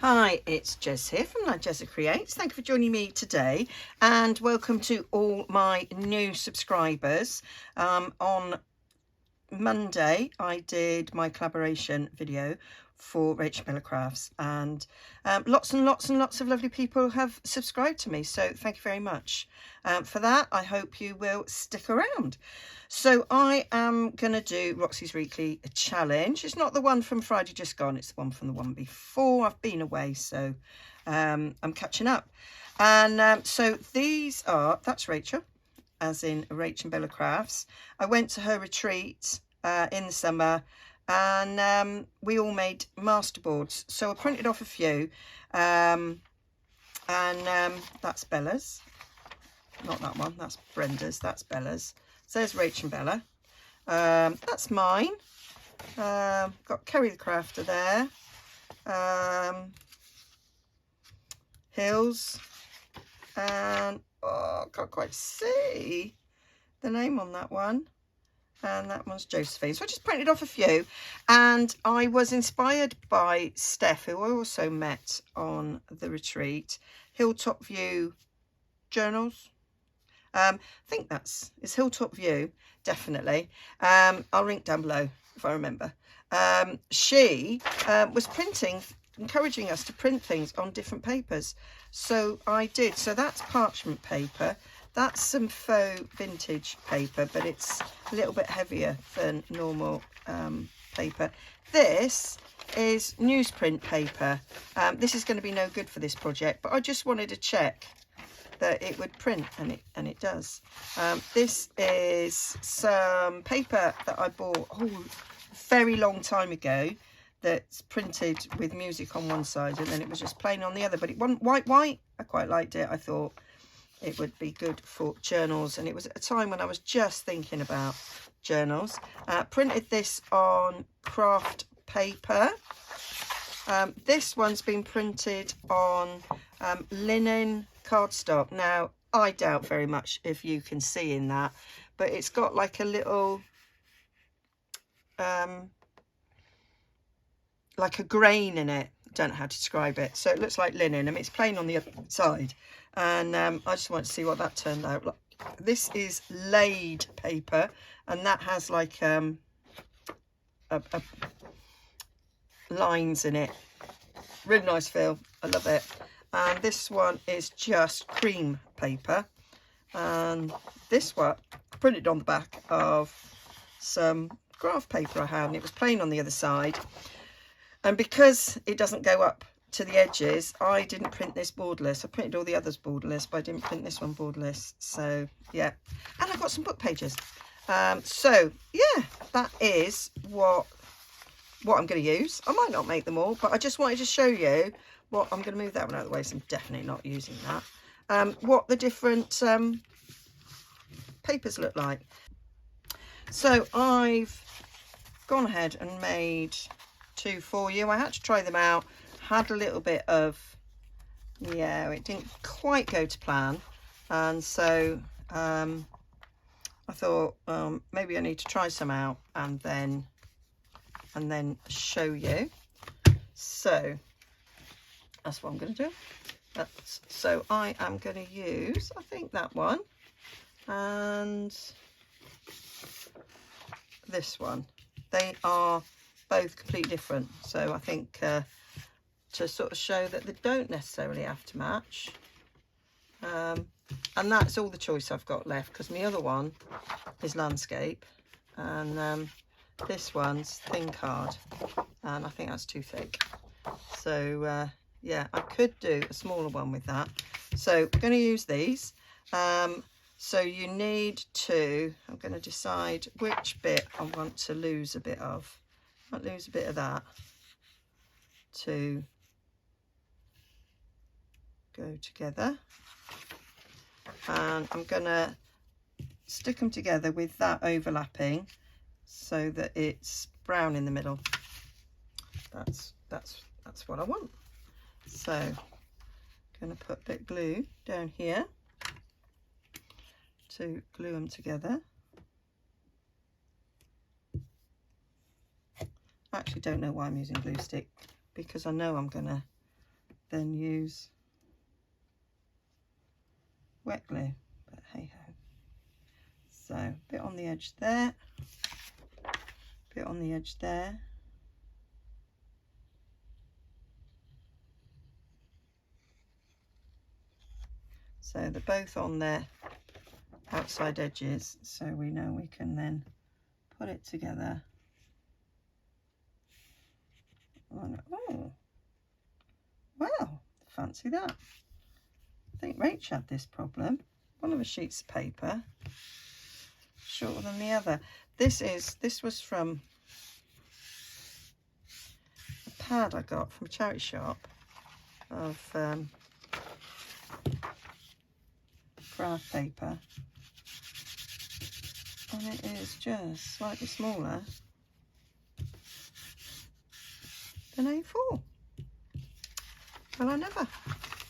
Hi, it's Jez here from Nigezza Creates. Thank you for joining me today and welcome to all my new subscribers. On Monday I did my collaboration video for Rachel Bella Crafts and lots and lots of lovely people have subscribed to me, so thank you very much for that. I hope you will stick around. So I am going to do Roxy's weekly challenge. It's not the one from Friday just gone, it's the one from the one before. I've been away, so I'm catching up. And so these are, that's Rachel, as in Rachel Bella Crafts. I went to her retreat in the summer and we all made masterboards. So I printed off a few and that's Bella's. Not that one, that's Brenda's, that's Bella's. So there's Rachel and Bella. That's mine. Got Kerry the Crafter there. Hills. And oh, I can't quite see the name on that one. And that one's Josephine. So I just printed off a few. And I was inspired by Steph, who I also met on the retreat. Hilltop View Journals. I think it's Hilltop View, definitely. I'll link down below if I remember. She was encouraging us to print things on different papers. So I did. So that's parchment paper. That's some faux vintage paper, but it's a little bit heavier than normal paper. This is newsprint paper. This is going to be no good for this project, but I just wanted to check that it would print, and it does. This is some paper that I bought a very long time ago that's printed with music on one side and then it was just plain on the other, but it wasn't white. I quite liked it. I thought it would be good for journals, and it was at a time when I was just thinking about journals. Printed this on craft paper. This one's been printed on linen cardstock. Now I doubt very much if you can see in that, but it's got like a little like a grain in it. Don't know how to describe it. So it looks like linen. I mean, it's plain on the other side, and I just want to see what that turned out like. This is laid paper, and that has like lines in it. Really nice feel. I love it. And this one is just cream paper, and this one printed on the back of some graph paper I had, and it was plain on the other side. And because it doesn't go up to the edges, I didn't print this borderless. I printed all the others borderless, but I didn't print this one borderless. So yeah, and I've got some book pages. So yeah, that is what I'm going to use. I might not make them all, but I just wanted to show you what I'm going to move that one out of the way, so I'm definitely not using that. What the different papers look like. So I've gone ahead and made two for you. I had to try them out. Had a little bit of, yeah, it didn't quite go to plan, and so I thought maybe I need to try some out and then show you. So that's what I'm going to do. So I am going to use, I think, that one and this one. They are both completely different, so I think to sort of show that they don't necessarily have to match, and that's all the choice I've got left, because my other one is landscape, and this one's thin card, and I think that's too thick. So yeah, I could do a smaller one with that. So I'm going to use these. So you need to, I'm going to decide which bit I want to lose a bit of. I might lose a bit of that to go together. And I'm going to stick them together with that overlapping so that it's brown in the middle. That's what I want. So I'm going to put a bit of glue down here to glue them together. I actually don't know why I'm using glue stick, because I know I'm going to then use wet glue, but hey ho. So a bit on the edge there, bit on the edge there. So they're both on their outside edges, so we know we can then put it together. Oh, wow, fancy that. I think Rach had this problem. One of the sheets of paper shorter than the other. This was from a pad I got from a charity shop of craft paper, and it is just slightly smaller than A4. Well, I never.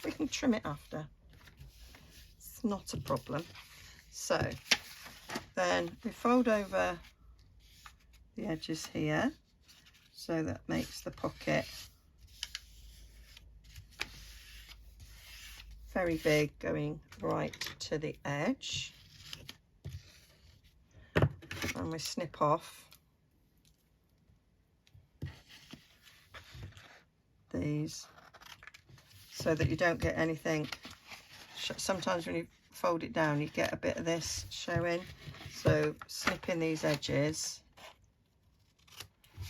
We can trim it after. It's not a problem. So then we fold over the edges here, so that makes the pocket very big, going right to the edge. And we snip off these so that you don't get anything. Sometimes when you fold it down, you get a bit of this showing. So snipping these edges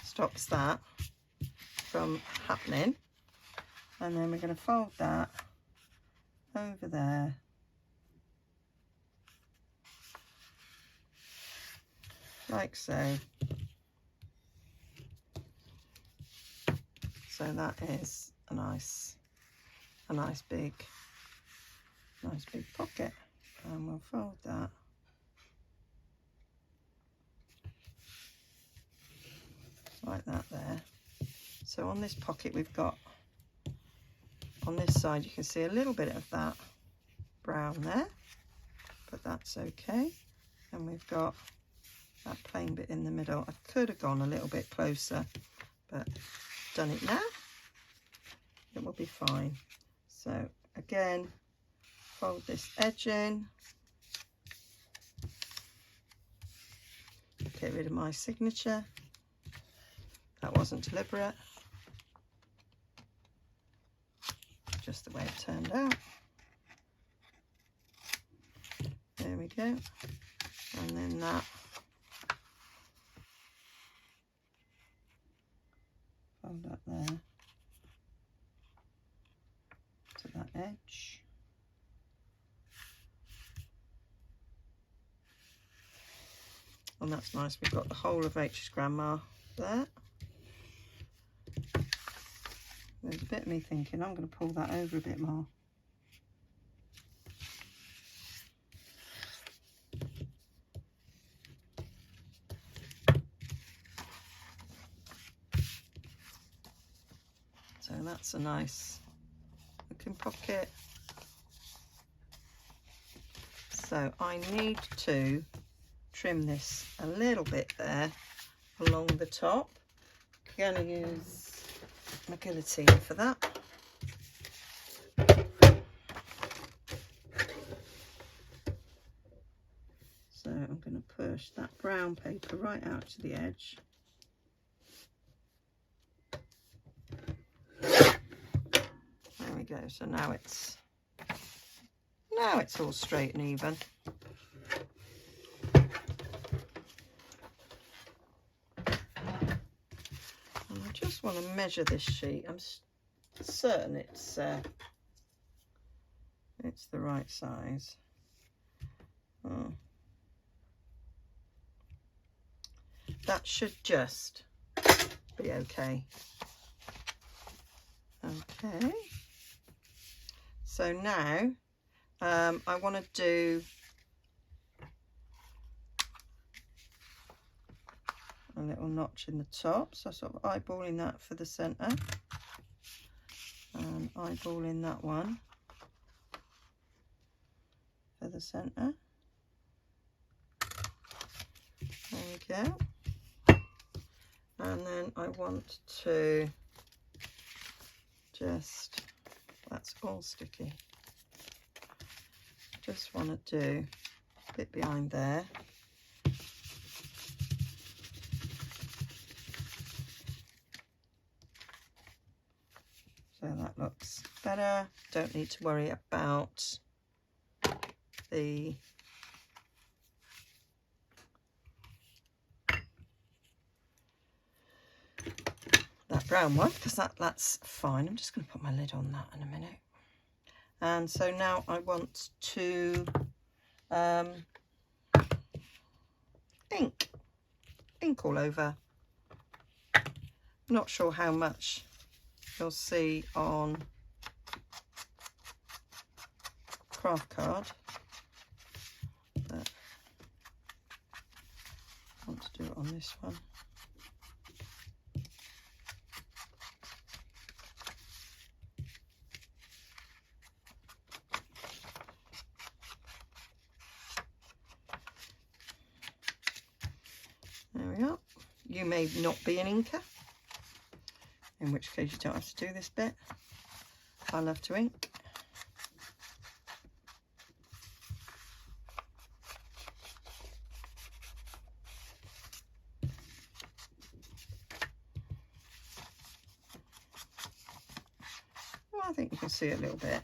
stops that from happening. And then we're going to fold that over there. Like so. So that is a nice big pocket, and we'll fold that like that there. So on this pocket we've got, on this side you can see a little bit of that brown there, but that's okay. And we've got that plain bit in the middle. I could have gone a little bit closer, but done it now. It will be fine. So again, fold this edge in, get rid of my signature. That wasn't deliberate, just the way it turned out. There we go. And then that, fold up there to that edge. And that's nice, we've got the whole of Rachel's grandma there. There's a bit of me thinking I'm going to pull that over a bit more. So that's a nice looking pocket. So I need to trim this a little bit there along the top. I'm going to use my guillotine for that. So I'm going to push that brown paper right out to the edge. There we go. So now it's all straight and even. I just want to measure this sheet. I'm certain it's the right size. Oh. That should just be okay. Okay. So now I want to do a little notch in the top, so sort of eyeballing that for the centre and eyeballing that one for the centre. There we go. And then I want to just That's all sticky. Just want to do a bit behind there. So that looks better. Don't need to worry about the that brown one, because that's fine. I'm just going to put my lid on that in a minute. And so now I want to ink all over. Not sure how much you'll see on craft card, but I want to do it on this one. There we are. You may not be an inker, in which case you don't have to do this bit. I love to ink. Well, I think you can see a little bit.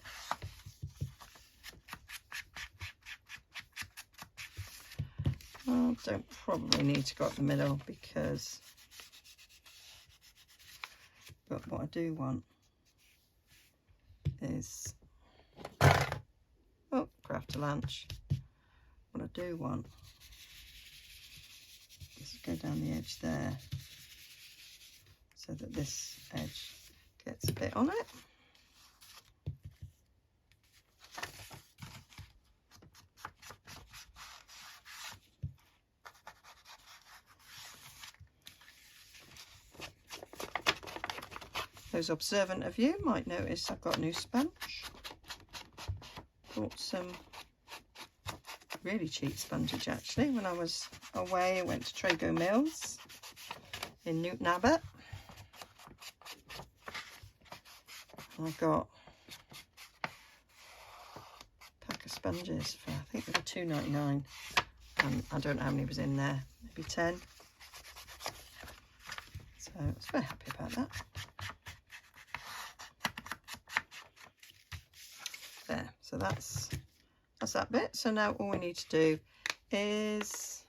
Well, don't probably need to go up the middle, because but what I do want is, oh, craft a lunch. What I do want is go down the edge there, so that this edge gets a bit on it. Those observant of you might notice I've got a new sponge. Bought some really cheap spongage actually. When I was away, I went to Trago Mills in Newton Abbot. I got a pack of sponges for, I think they were £2.99. And I don't know how many was in there, maybe 10. So I was very happy about that. There, so that's that bit. So now all we need to do is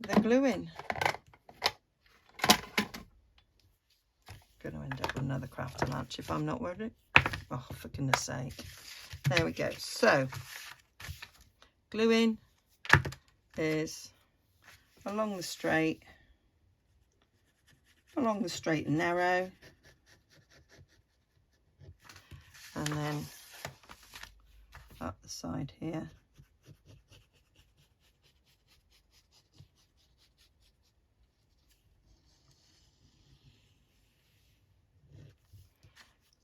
the gluing. Going to end up with another crafter lunch if I'm not worried. Oh, for goodness sake. There we go. So gluing is along the straight and narrow. And then up the side here.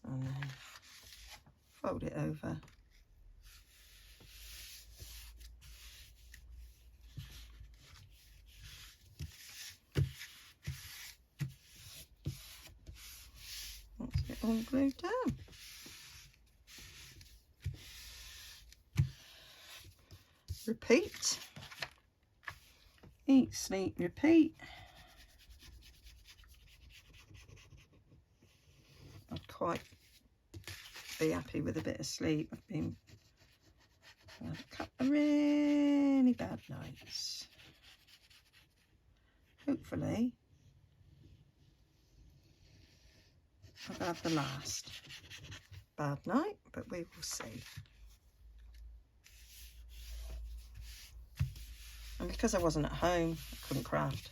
And then fold it over. That's it all glued down. Repeat, eat, sleep, repeat. I'd quite be happy with a bit of sleep. I've had a couple of really bad nights. Hopefully I've had the last bad night, but we will see. And because I wasn't at home, I couldn't craft.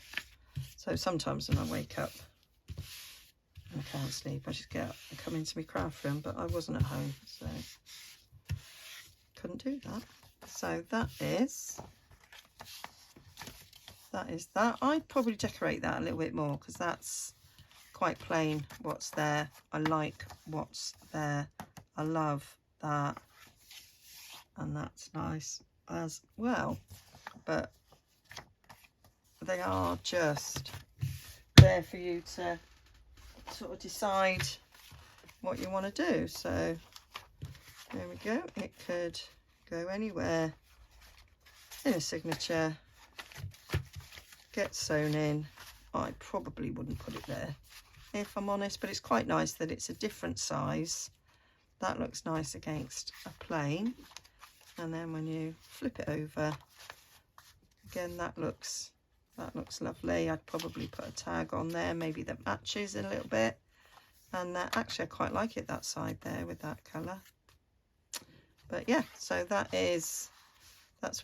So sometimes when I wake up and I can't sleep, I just get up and come into my craft room, but I wasn't at home, so couldn't do that. So that is that. I'd probably decorate that a little bit more, because that's quite plain what's there. I like what's there. I love that. And that's nice as well. But they are just there for you to sort of decide what you want to do. So there we go. It could go anywhere in a signature, get sewn in. I probably wouldn't put it there if I'm honest, but it's quite nice that it's a different size. That looks nice against a plain. And then when you flip it over, again, that looks lovely. I'd probably put a tag on there, maybe that matches a little bit. And actually I quite like it, that side there with that colour. But yeah, so that's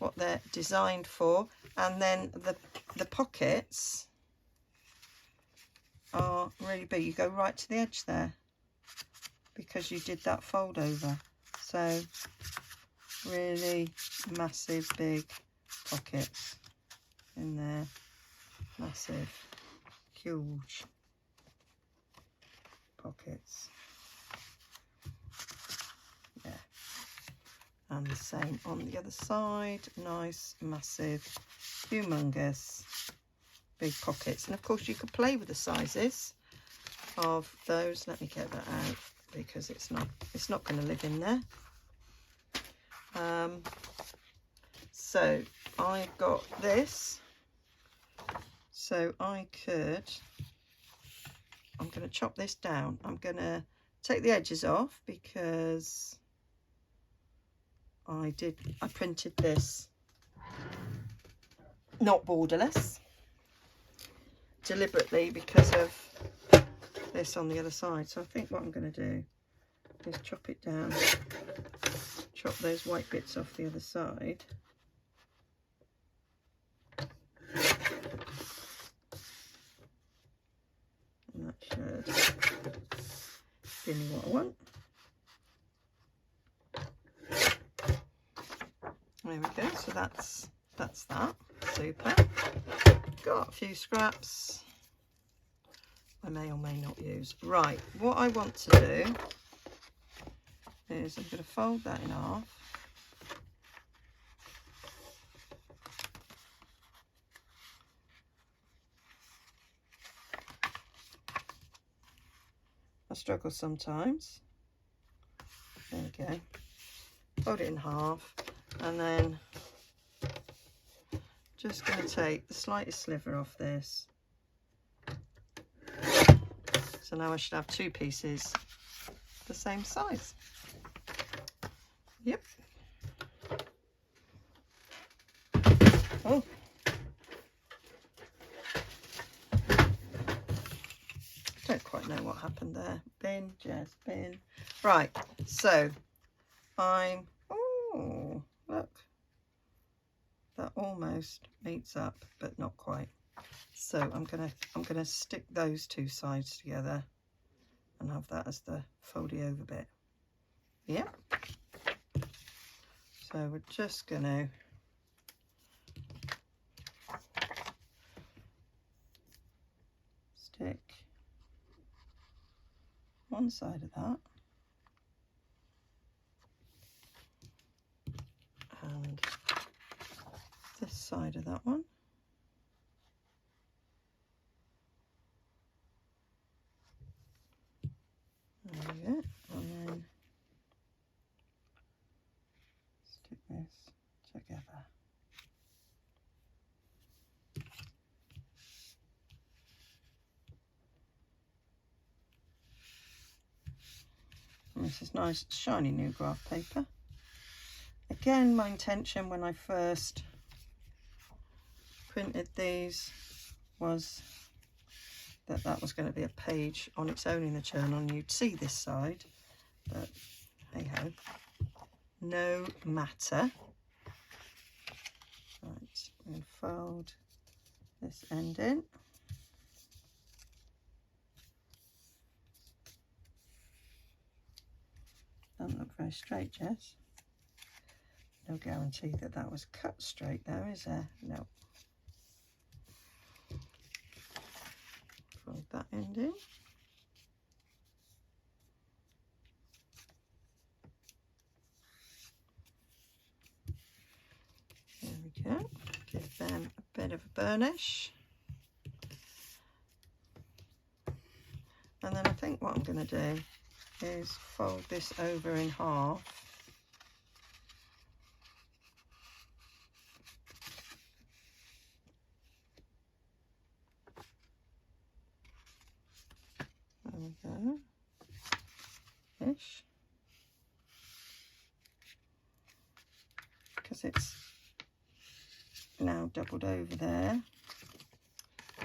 what they're designed for. And then the pockets are really big. You go right to the edge there because you did that fold over. So really massive big pockets in there. Massive, huge pockets. Yeah. And the same on the other side. Nice, massive, humongous big pockets. And of course you could play with the sizes of those. Let me get that out because it's not going to live in there. So I've got this, so I'm going to chop this down. I'm going to take the edges off because I printed this not borderless deliberately because of this on the other side. So I think what I'm going to do is chop it down, chop those white bits off the other side. And that should give me what I want. There we go. So that's that. Super. Got a few scraps I may or may not use. Right, what I want to do is I'm going to fold that in half. I struggle sometimes. There we go. Fold it in half, and then just going to take the slightest sliver off this. So now I should have two pieces the same size. Yep. Oh. Don't quite know what happened there. Bin, Jess, bin. Right, so oh, look. That almost meets up, but not quite. So I'm gonna stick those two sides together and have that as the foldy over bit. Yep. So we're just gonna stick one side of that and this side of that one. There we go. And then stick this together. And this is nice shiny new graph paper. Again, my intention when I first printed these was that was going to be a page on its own in the journal and you'd see this side, but hey ho, no matter. Right, I'm going to fold this end in. Doesn't look very straight, Jess. No guarantee that that was cut straight though, is there? No. Fold that end in. There we go. Give them a bit of a burnish. And then I think what I'm going to do is fold this over in half. There we go. Ish. Because it's now doubled over there.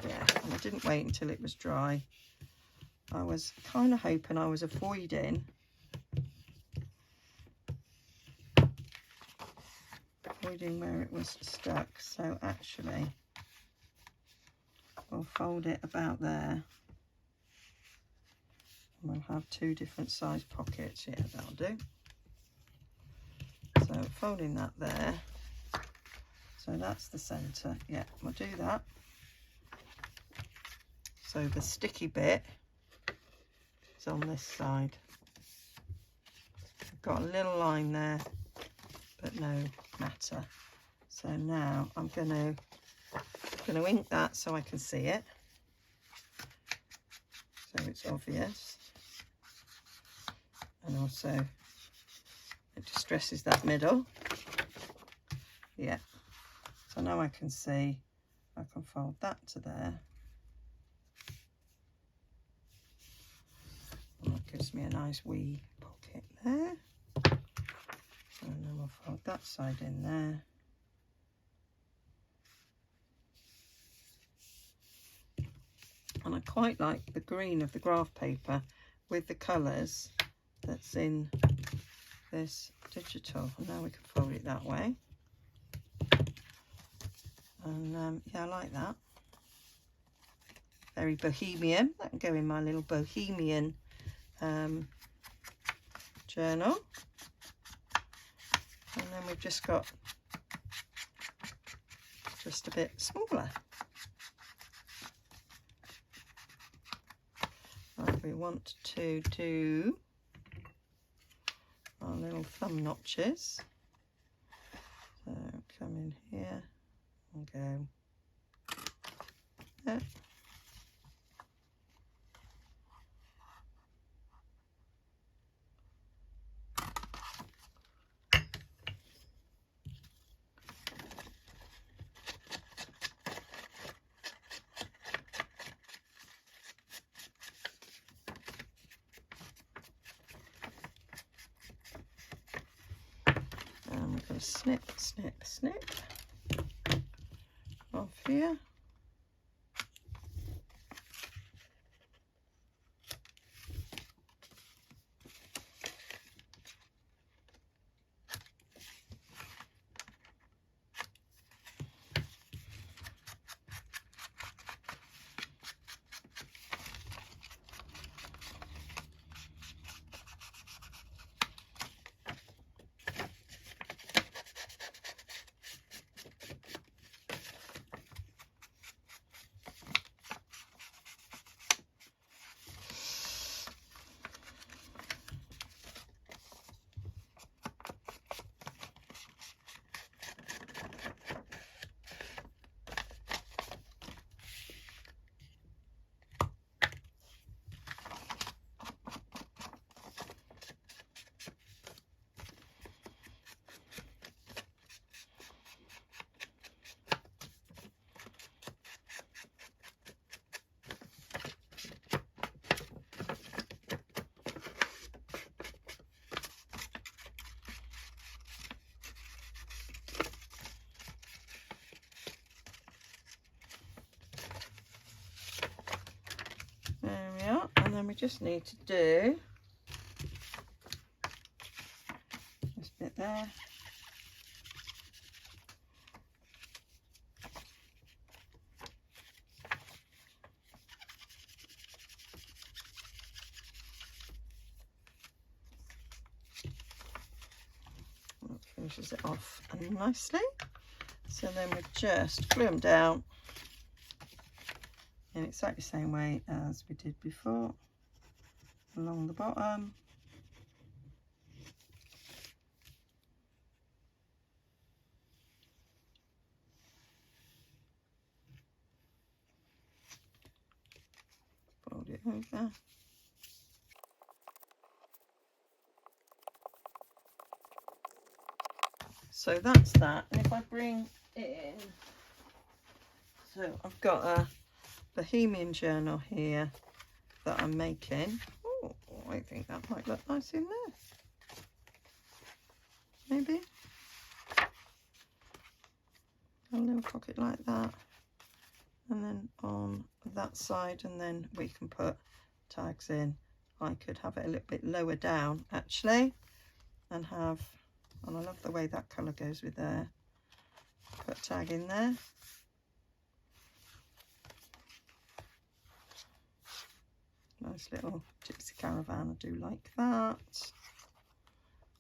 Yeah, and I didn't wait until it was dry. I was kind of hoping I was avoiding where it was stuck. So actually, we'll fold it about there. And we'll have two different size pockets. Yeah, that'll do. So folding that there. So that's the centre. Yeah, we'll do that. So the sticky bit is on this side. I've got a little line there, but no matter. So now I'm going to ink that so I can see it. So it's obvious. And also it distresses that middle. Yeah. So now I can see, I can fold that to there. And that gives me a nice wee pocket there. And then we'll fold that side in there. And I quite like the green of the graph paper with the colours that's in this digital. And now we can fold it that way. And yeah, I like that. Very bohemian. That can go in my little bohemian journal. And then we've just got just a bit smaller. Right, we want to do our little thumb notches. So come in here and go there. And we're going to snip, snip, snip off here. There we are, and then we just need to do this bit there. That finishes it off nicely. So then we just glue them down in exactly the same way as we did before, along the bottom. Fold it over. So that's that. And if I bring in, so I've got a Bohemian journal here that I'm making. Oh, I think that might look nice in there. Maybe a little pocket like that, and then on that side, and then we can put tags in. I could have it a little bit lower down actually, and have, and I love the way that colour goes with there. Put a tag in there. Nice little gypsy caravan, I do like that.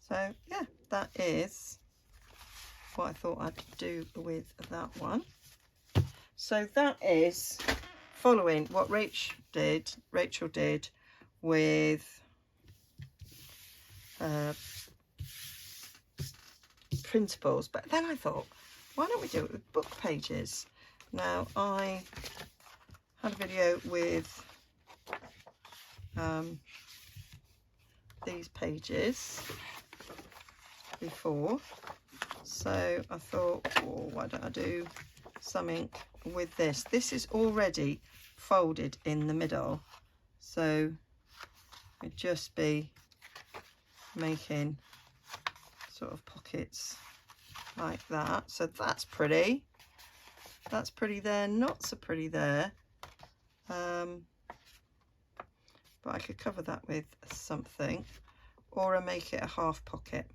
So yeah, that is what I thought I'd do with that one. So that is following what Rachel did with printables, but then I thought, why don't we do it with book pages? Now, I had a video with these pages before, so I thought, oh, why don't I do something with this? This is already folded in the middle, so it'd just be making sort of pockets like that. So that's pretty. That's pretty there, not so pretty there. But I could cover that with something, or I make it a half pocket.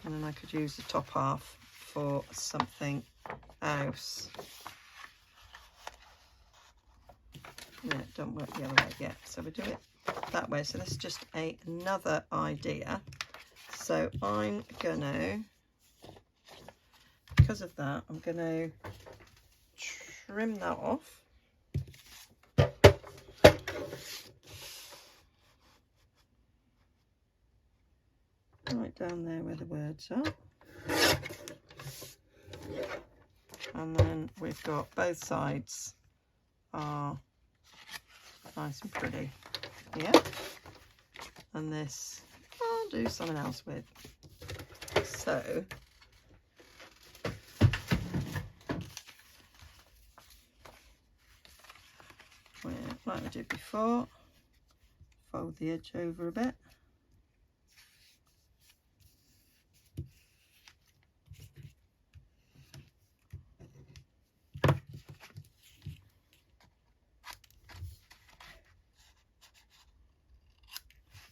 And then I could use the top half for something else. No, it don't work the other way yet. So we do it that way. So this is just another idea. So I'm gonna, because of that, I'm gonna trim that off. Right down there where the words are. And then we've got both sides are nice and pretty. Yeah. And this I'll do something else with. So like we did before, fold the edge over a bit.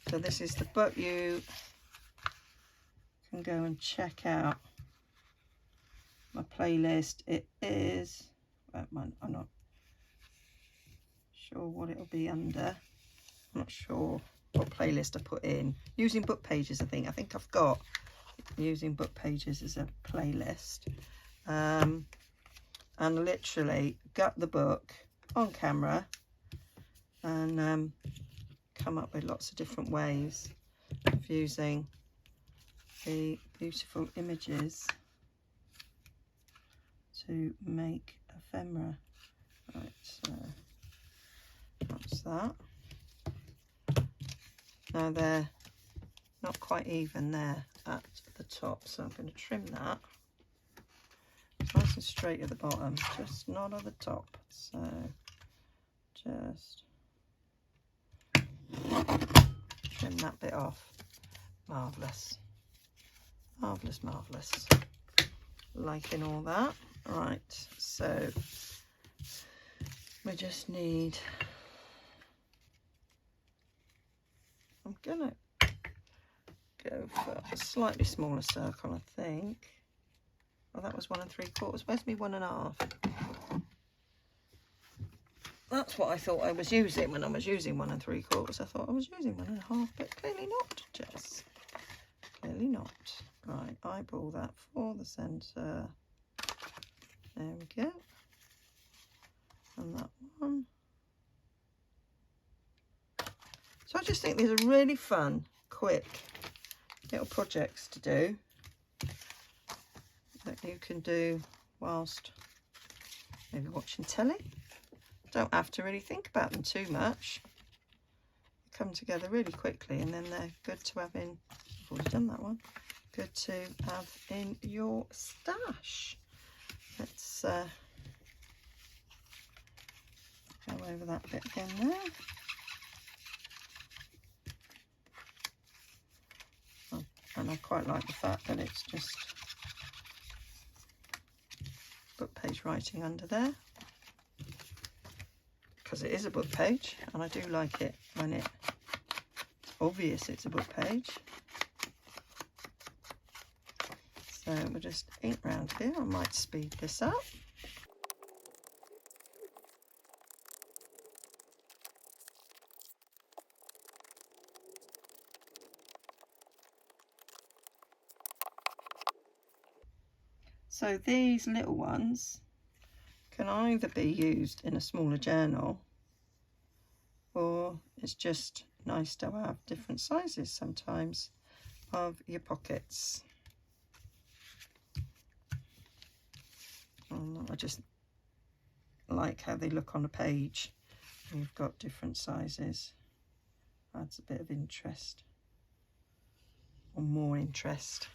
So this is the book. You can go and check out my playlist. It is, I'm not sure what it'll be under. I'm not sure what playlist I put in. Using book pages, I think I've got using book pages as a playlist. And literally got the book on camera and come up with lots of different ways of using the beautiful images to make ephemera. Right, so that's that. Now they're not quite even there at the top, so I'm going to trim that. Nice and straight at the bottom, just not at the top. So just trim that bit off. Marvellous. Marvellous, marvellous. Liking all that. Right, so we just need, I'm gonna go for a slightly smaller circle, I think. Oh, that was 1 3/4. Where's me 1 1/2? That's what I thought I was using when I was using 1 3/4. I thought I was using 1 1/2, but clearly not, Jess. Clearly not. Right, eyeball that for the centre. There we go. And that one. So I just think these are really fun, quick little projects to do that you can do whilst maybe watching telly. Don't have to really think about them too much. They come together really quickly, and then they're good to have in already done that one. Good to have in your stash. Let's go over that bit again there. Oh, and I quite like the fact that it's just book page writing under there, because it is a book page, and I do like it when it's obvious it's a book page. So we'll just ink round here. I might speed this up. So these little ones can either be used in a smaller journal, or it's just nice to have different sizes sometimes of your pockets. I just like how they look on a page. You've got different sizes. Adds a bit of interest, or more interest.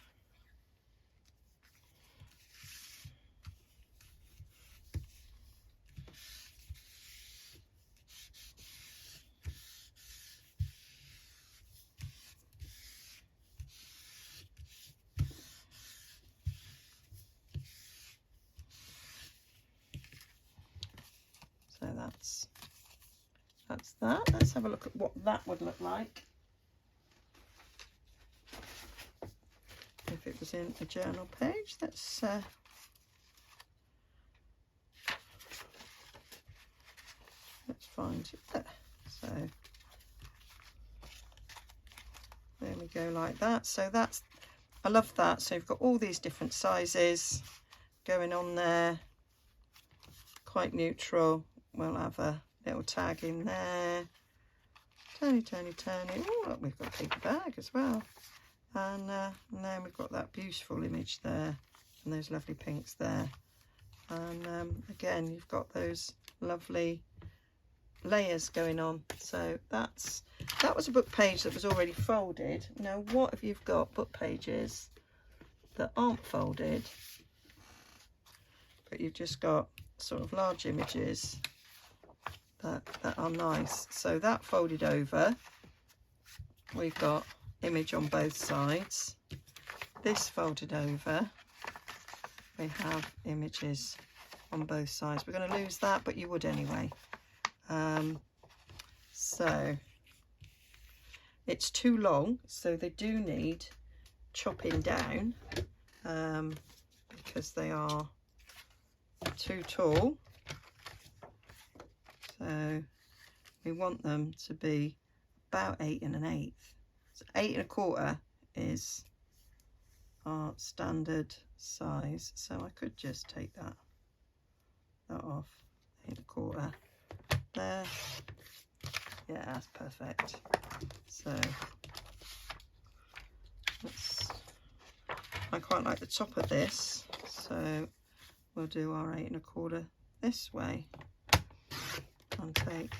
So that's that. Let's have a look at what that would look like if it was in a journal page. Let's find it there. So there we go, like that. So that's, I love that. So you've got all these different sizes going on there, quite neutral. We'll have a little tag in there. Turny, turny, turny. Oh, look, we've got a paper bag as well. And then we've got that beautiful image there, and those lovely pinks there. And again, you've got those lovely layers going on. So that was a book page that was already folded. Now, what if you've got book pages that aren't folded, but you've just got sort of large images that are nice? So that folded over, we've got image on both sides. This folded over, we have images on both sides. We're going to lose that, but you would anyway. So it's too long, so they do need chopping down, because they are too tall. So we want them to be about 8 1/8. So 8 1/4 is our standard size. So I could just take that off. 8 1/4 there. Yeah, that's perfect. So I quite like the top of this, so we'll do our 8 1/4 this way and take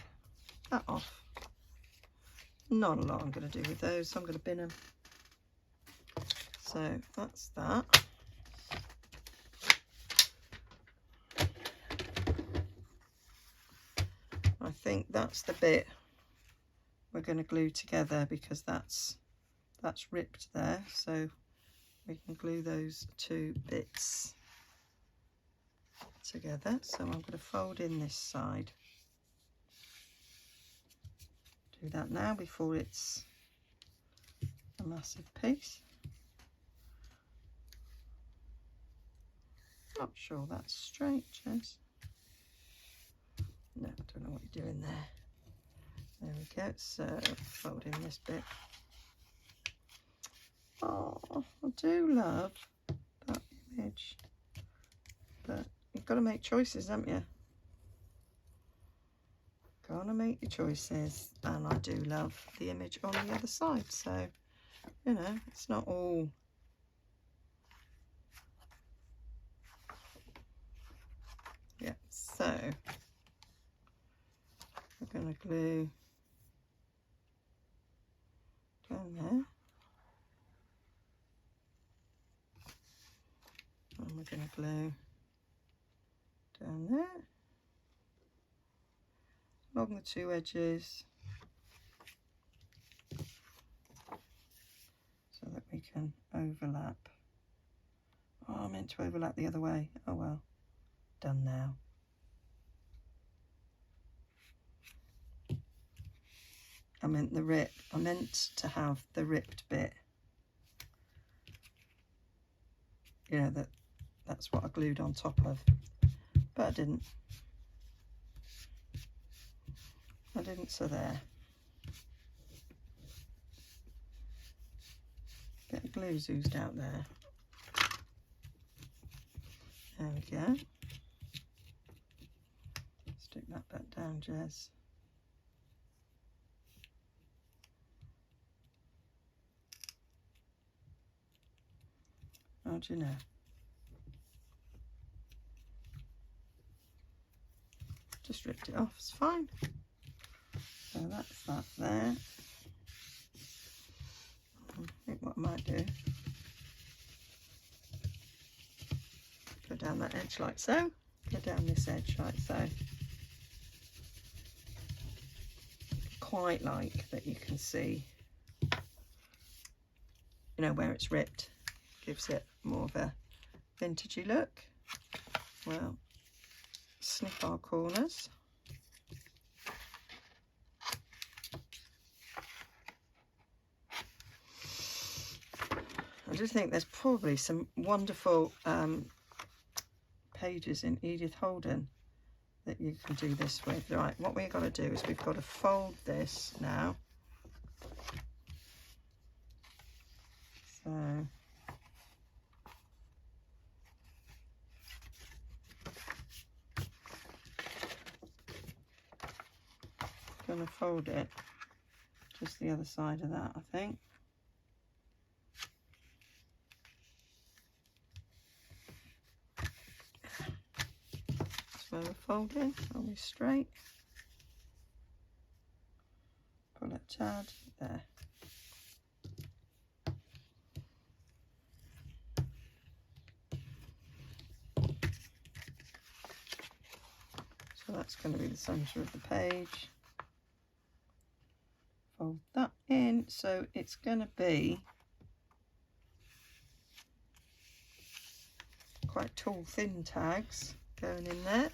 that off. Not a lot I'm going to do with those, so I'm going to bin them. So that's that. I think that's the bit we're going to glue together, because that's ripped there, so we can glue those two bits together. So I'm going to fold in this side. Do that now before it's a massive piece. Not sure that's straight, Jess. No, I don't know what you're doing there. There we go. So fold in this bit. Oh, I do love that image, but you've got to make choices, haven't you? Gotta make your choices. And I do love the image on the other side, so you know, it's not all yeah. So we're going to glue down there. we're going to glue down there along the two edges so that we can overlap. Oh, I meant to overlap the other way. Oh well, done now. I meant to have the ripped bit. You know, that's what I glued on top of, but I didn't, so there. Bit of glue oozed out there. There we go. Stick that back down, Jez. How do you know? Just ripped it off, it's fine. So that's that there. I think what I might do, go down that edge like so, go down this edge like so. Quite like that you can see, you know, where it's ripped, gives it more of a vintagey look. Well, snip our corners. I do think there's probably some wonderful pages in Edith Holden that you can do this with. Right, what we've got to do is we've got to fold this now. So I'm going to fold it just the other side of that, I think. Where we're folding, are we straight? Pull it tad there. So that's going to be the centre of the page. Fold that in, so it's going to be quite tall, thin tags going in there.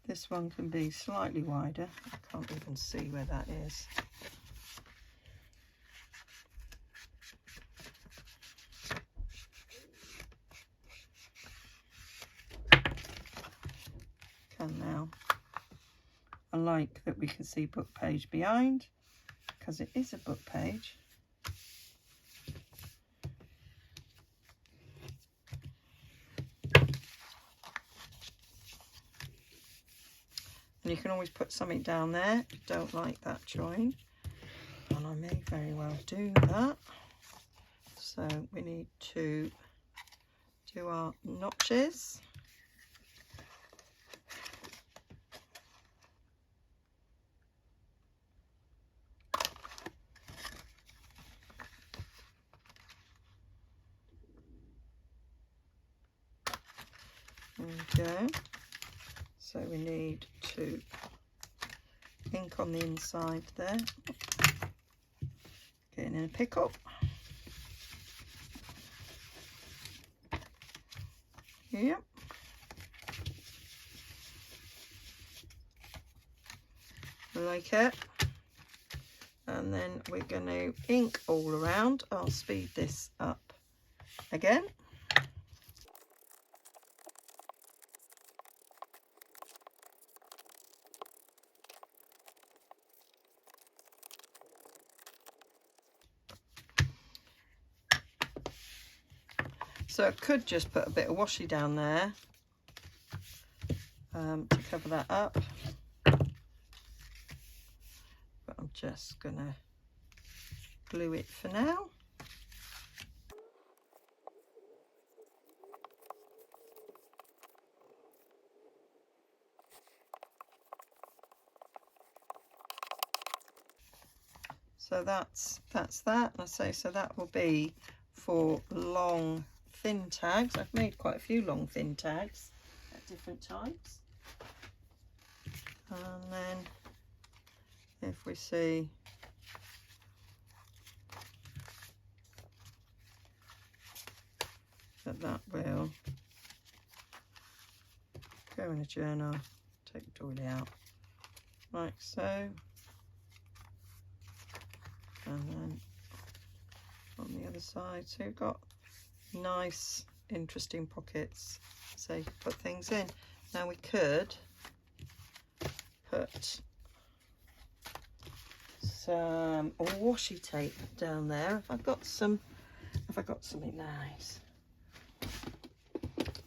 This one can be slightly wider. I can't even see where that is. Can now. I like that we can see book page behind, because it is a book page. And you can always put something down there if you don't like that join, and I may very well do that. So we need to do our notches. There we go. So we need to ink on the inside there, getting in a pick-up. Yep. Like it. And then we're going to ink all around. I'll speed this up again. So I could just put a bit of washi down there to cover that up, but I'm just gonna glue it for now. So that's that. And I say, so that will be for long thin tags. I've made quite a few long thin tags at different types. And then if we see that will go in a journal, take the doily out like so, and then on the other side, so you've got nice interesting pockets so you can put things in. Now we could put some washi tape down there if I've got something nice.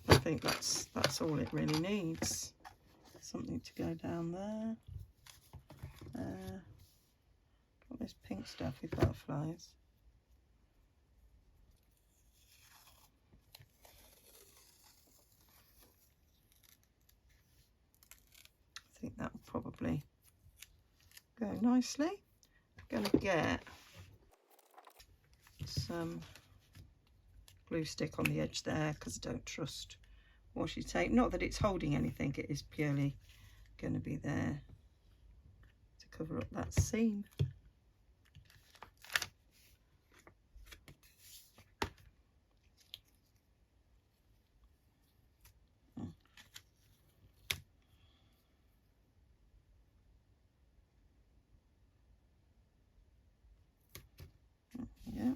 I think that's all it really needs. Something to go down there. Got this pink stuff with butterflies. I think that will probably go nicely. I'm going to get some glue stick on the edge there because I don't trust washi tape. Not that it's holding anything, it is purely going to be there to cover up that seam. Yeah.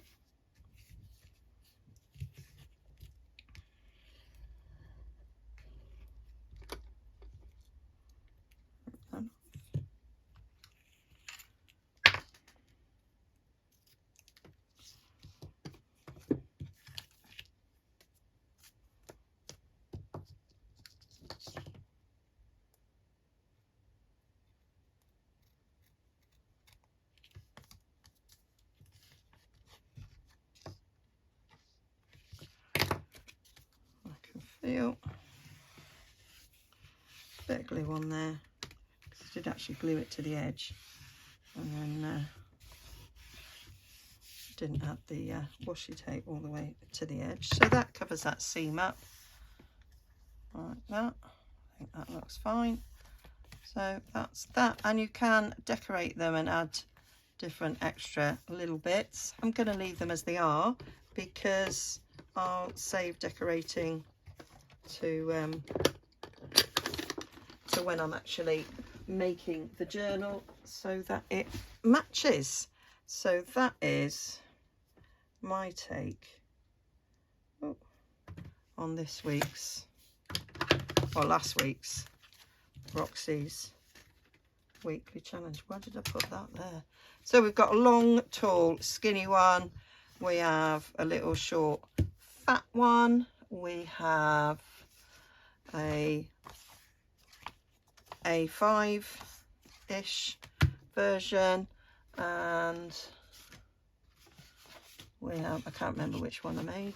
Feel a bit of glue on there because I did actually glue it to the edge, and then didn't add the washi tape all the way to the edge, so that covers that seam up like that. I think that looks fine. So that's that, and you can decorate them and add different extra little bits. I'm going to leave them as they are because I'll save decorating to when I'm actually making the journal so that it matches. So that is my take on this week's, or last week's, Roxy's weekly challenge. Why did I put that there? So we've got a long, tall, skinny one. We have a little short, fat one. We have a 5-ish version, and we have, I can't remember which one I made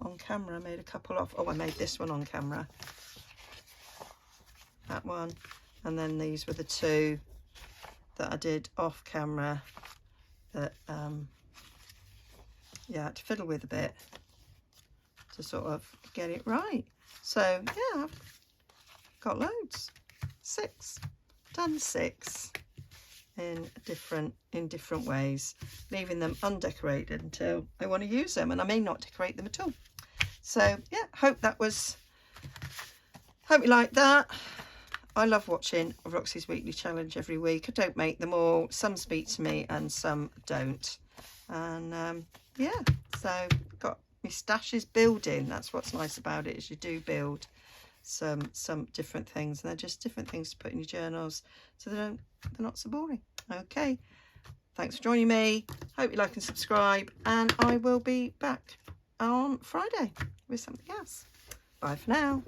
on camera. I made a couple of, I made this one on camera, that one, and then these were the two that I did off camera that yeah, I had to fiddle with a bit to sort of get it right. So yeah, I've got loads. 6, done 6 in different ways, leaving them undecorated until I want to use them, and I may not decorate them at all. So yeah, hope you like that. I love watching Roxy's weekly challenge every week. I don't make them all. Some speak to me and some don't. And yeah, so got my stashes building. That's what's nice about it, is you do build some different things, and they're just different things to put in your journals, so they're not so boring. Okay, thanks for joining me. Hope you like and subscribe, and I will be back on Friday with something else. Bye for now.